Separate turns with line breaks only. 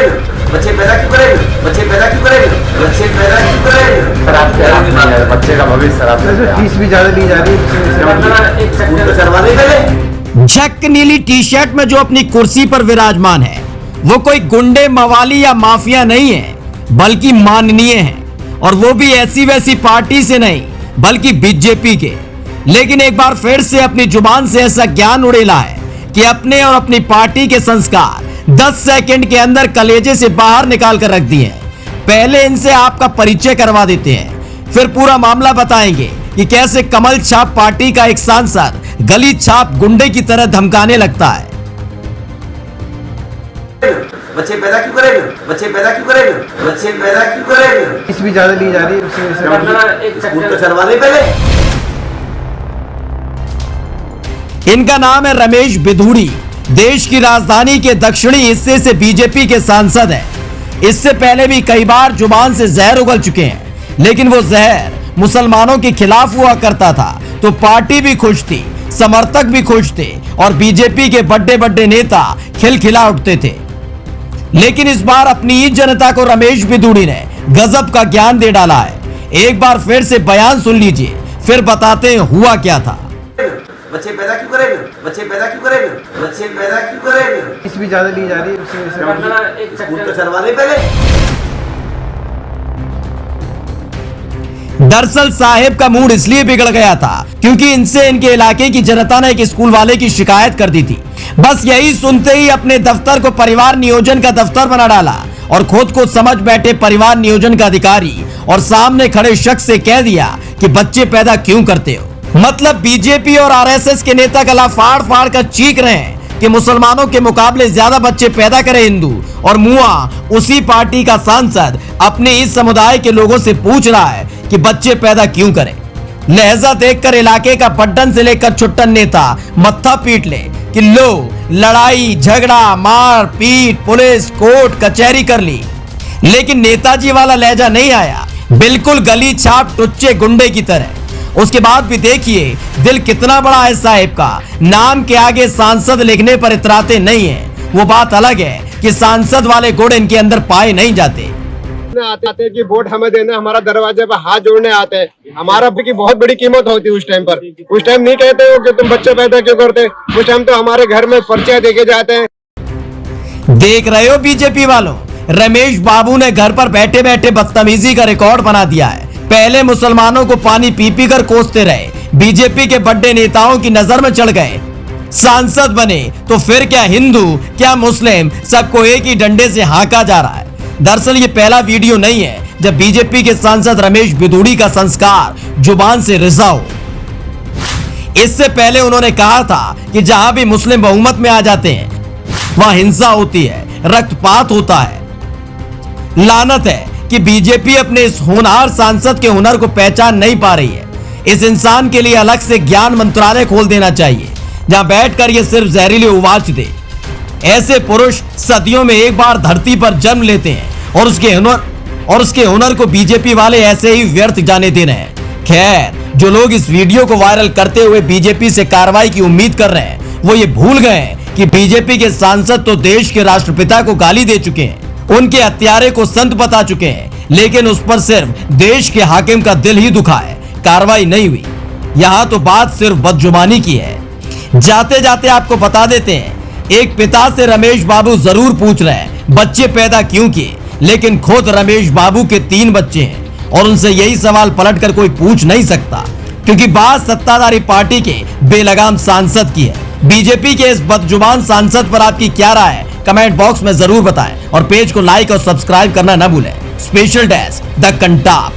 बच्चे पैदा क्यों करेंगे? बच्चे पैदा क्यों करेंगे? बच्चे पैदा क्यों करेंगे?
सर आपके हाथ में है, बच्चे का भविष्य सर आपसे
फीस भी ज्यादा ली जा रही है।
उनको करवाने पहले
झक नीली टी शर्ट में जो अपनी कुर्सी पर विराजमान है वो कोई गुंडे मवाली या माफिया नहीं है, बल्कि माननीय है, और वो भी ऐसी वैसी पार्टी से नहीं बल्कि बीजेपी के। लेकिन एक बार फिर से अपनी जुबान से ऐसा ज्ञान उड़ेला है कि अपने और अपनी पार्टी के संस्कार 10 सेकंड के अंदर कलेजे से बाहर निकाल कर रख दिए हैं। पहले इनसे आपका परिचय करवा देते हैं, फिर पूरा मामला बताएंगे कि कैसे कमल छाप पार्टी का एक सांसद गली छाप गुंडे की तरह धमकाने लगता है।
बच्चे पैदा क्यों करेंगे? बच्चे पैदा क्यों करेंगे? बच्चे पैदा क्यों करेंगे?
फीस भी ज्यादा ली जा रही है।
उनको करवाने पहले
इनका नाम है रमेश बिधूड़ी। देश की राजधानी के दक्षिणी हिस्से से बीजेपी के सांसद हैं। इससे पहले भी कई बार जुबान से जहर उगल चुके हैं, लेकिन वो जहर मुसलमानों के खिलाफ हुआ करता था तो पार्टी भी खुश थी, समर्थक भी खुश थे और बीजेपी के बड़े बड़े नेता खिलखिला उठते थे। लेकिन इस बार अपनी ही जनता को रमेश बिधूड़ी ने गजब का ज्ञान दे डाला है। एक बार फिर से बयान सुन लीजिए, फिर बताते हैं हुआ क्या था।
बच्चे पैदा क्यों करेंगे? बच्चे पैदा क्यों करेंगे? बच्चे पैदा क्यों करेंगे?
फीस भी ज्यादा ली जा रही है।
उनको करवाने पहले
दरअसल साहेब का मूड इसलिए बिगड़ गया था क्योंकि इनसे इनके इलाके की जनता ने एक स्कूल वाले की शिकायत कर दी थी। बस यही सुनते ही अपने दफ्तर को परिवार नियोजन का दफ्तर बना डाला और खुद को समझ बैठे परिवार नियोजन का अधिकारी और सामने खड़े शख्स से कह दिया कि बच्चे पैदा क्यों करते हो। मतलब बीजेपी और आरएसएस के नेता गला फाड़ फाड़ कर चीख रहे हैं कि मुसलमानों के मुकाबले ज्यादा बच्चे पैदा करे हिंदू, और मुआ उसी पार्टी का सांसद अपने इस समुदाय के लोगों से पूछ रहा है कि बच्चे पैदा क्यों करें। लहजा देखकर इलाके का पट्टन से लेकर छुट्टन नेता मत्था पीट ले कि लो लड़ाई झगड़ा मार पीट पुलिस कोर्ट कचहरी कर ली, लेकिन नेताजी वाला लहजा नहीं आया, बिल्कुल गली छाप टुच्चे गुंडे की तरह। उसके बाद भी देखिए दिल कितना बड़ा है साहिब का, नाम के आगे सांसद लिखने पर इतराते नहीं है। वो बात अलग है कि सांसद वाले गुण इनके अंदर पाए नहीं जाते।
आते कि वोट हमें देना, हमारा दरवाजे पर हाथ जोड़ने आते हैं। हमारा की बहुत बड़ी कीमत होती है उस टाइम पर। उस टाइम नहीं कहते हो कि तुम बच्चे पैदा क्यों करते, उस टाइम तो हमारे घर में पर्चे देके जाते हैं।
देख रहे हो बीजेपी वालों, रमेश बाबू ने घर पर बैठे बैठे बदतमीजी का रिकॉर्ड बना दिया है। पहले मुसलमानों को पानी पी पी कर कोसते रहे, बीजेपी के बड़े नेताओं की नजर में चढ़ गए, सांसद बने तो फिर क्या हिंदू क्या मुस्लिम सबको एक ही डंडे से हाँका जा रहा है। दरअसल ये पहला वीडियो नहीं है जब बीजेपी के सांसद रमेश बिधूड़ी का संस्कार जुबान से रिजा हो। इससे पहले उन्होंने कहा था कि जहां भी मुस्लिम बहुमत में आ जाते हैं वहां हिंसा होती है, रक्तपात होता है। लानत है कि बीजेपी अपने इस होनहार सांसद के हुनर को पहचान नहीं पा रही है। इस इंसान के लिए अलग से ज्ञान मंत्रालय खोल देना चाहिए जहां बैठकर ये सिर्फ जहरीली उवाच दे। ऐसे पुरुष सदियों में एक बार धरती पर जन्म लेते हैं और उसके हुनर को बीजेपी वाले ऐसे ही व्यर्थ जाने दे रहे हैं। खैर, जो लोग इस वीडियो को वायरल करते हुए बीजेपी से कार्रवाई की उम्मीद कर रहे हैं वो ये भूल गए कि बीजेपी के सांसद तो देश के राष्ट्रपिता को गाली दे चुके हैं, उनके हत्यारे को संत बता चुके हैं, लेकिन उस पर सिर्फ देश के हाकिम का दिल ही दुखा है, कार्रवाई नहीं हुई। यहाँ तो बात सिर्फ बदजुबानी की है। जाते जाते आपको बता देते हैं, एक पिता से रमेश बाबू जरूर पूछ रहे हैं बच्चे पैदा क्यों किए, लेकिन खुद रमेश बाबू के 3 बच्चे हैं और उनसे यही सवाल पलटकर कोई पूछ नहीं सकता, क्योंकि बात सत्ताधारी पार्टी के बेलगाम सांसद की है। बीजेपी के इस बदजुबान सांसद पर आपकी क्या राय है कमेंट बॉक्स में जरूर बताएं और पेज को लाइक और सब्सक्राइब करना न भूलें। Special desk the Kantap.